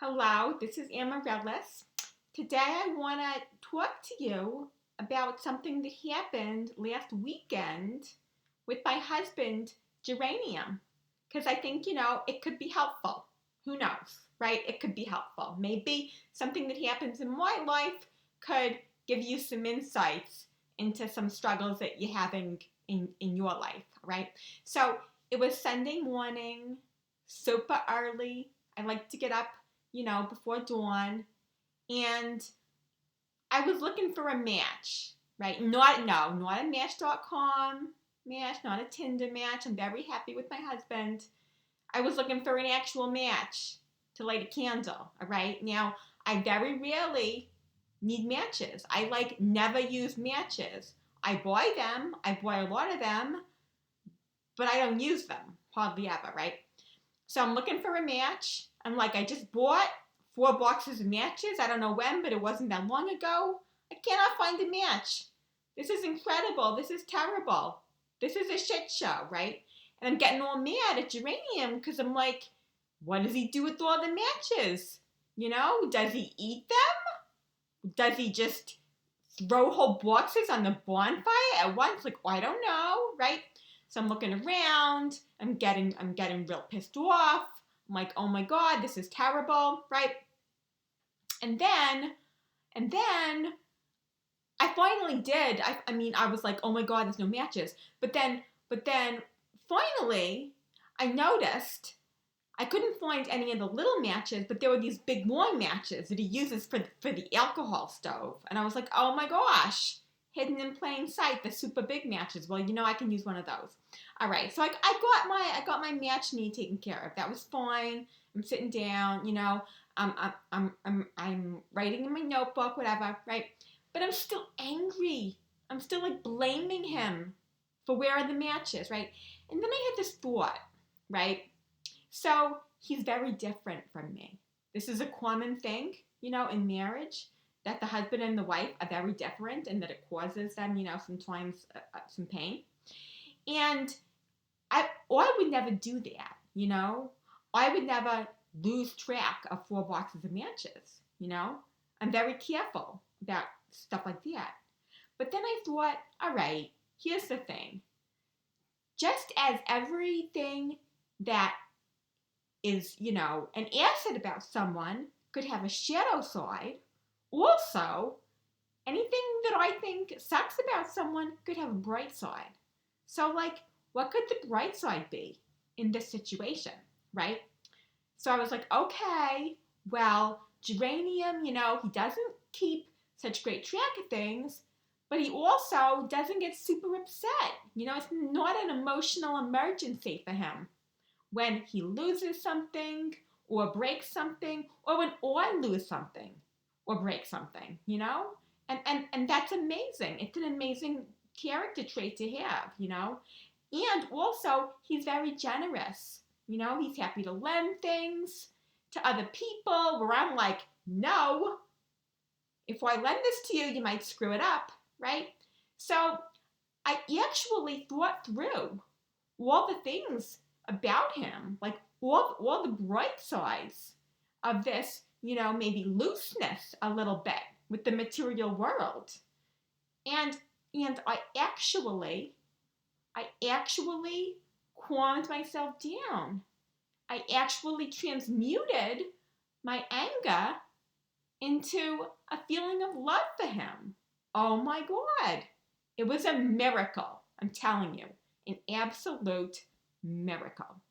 Hello, this is Amaryllis. Today I want to talk to you about something that happened last weekend with my husband, Geranium. Because I think, it could be helpful. Who knows, right? It could be helpful. Maybe something that happens in my life could give you some insights into some struggles that you're having in your life, right? So it was Sunday morning, super early. I like to get up before dawn. And I was looking for a match, right? Not a Match.com match, not a Tinder match. I'm very happy with my husband. I was looking for an actual match to light a candle, all right? Now, I very rarely need matches. I never use matches. I buy them, I buy a lot of them, but I don't use them hardly ever, right? So I'm looking for a match. I just bought 4 boxes of matches. I don't know when, but it wasn't that long ago. I cannot find a match. This is incredible. This is terrible. This is a shit show, right? And I'm getting all mad at Geranium because I'm like, what does he do with all the matches? Does he eat them? Does he just throw whole boxes on the bonfire at once? I don't know, right? So I'm looking around. I'm getting real pissed off. I'm like, oh my god, this is terrible, right? And then I finally did. I was like, oh my god, there's no matches. But then finally, I noticed I couldn't find any of the little matches, but there were these big long matches that he uses for the alcohol stove. And I was like, oh my gosh, hidden in plain sight, the super big matches. Well, I can use one of those. All right, so I got my match need taken care of. That was fine. I'm sitting down, I'm writing in my notebook, whatever, right? But I'm still angry. I'm still blaming him for where are the matches, right? And then I had this thought, right? So he's very different from me. This is a common thing, in marriage, that the husband and the wife are very different and that it causes them, sometimes some pain. And I would never do that. I would never lose track of 4 boxes of matches, I'm very careful about stuff like that. But then I thought, all right, here's the thing. Just as everything that is, an asset about someone could have a shadow side, also, anything that I think sucks about someone could have a bright side. So, what could the bright side be in this situation, right? So I was like, okay, well, Geranium, he doesn't keep such great track of things, but he also doesn't get super upset. It's not an emotional emergency for him when he loses something or breaks something, or when I lose something or break something, And that's amazing. It's an amazing character trait to have. And also, he's very generous. He's happy to lend things to other people where I'm like, no, if I lend this to you, you might screw it up, right? So I actually thought through all the things about him, all the bright sides of this, maybe looseness a little bit with the material world. And I actually calmed myself down. I actually transmuted my anger into a feeling of love for him. Oh my God. It was a miracle, I'm telling you, an absolute miracle.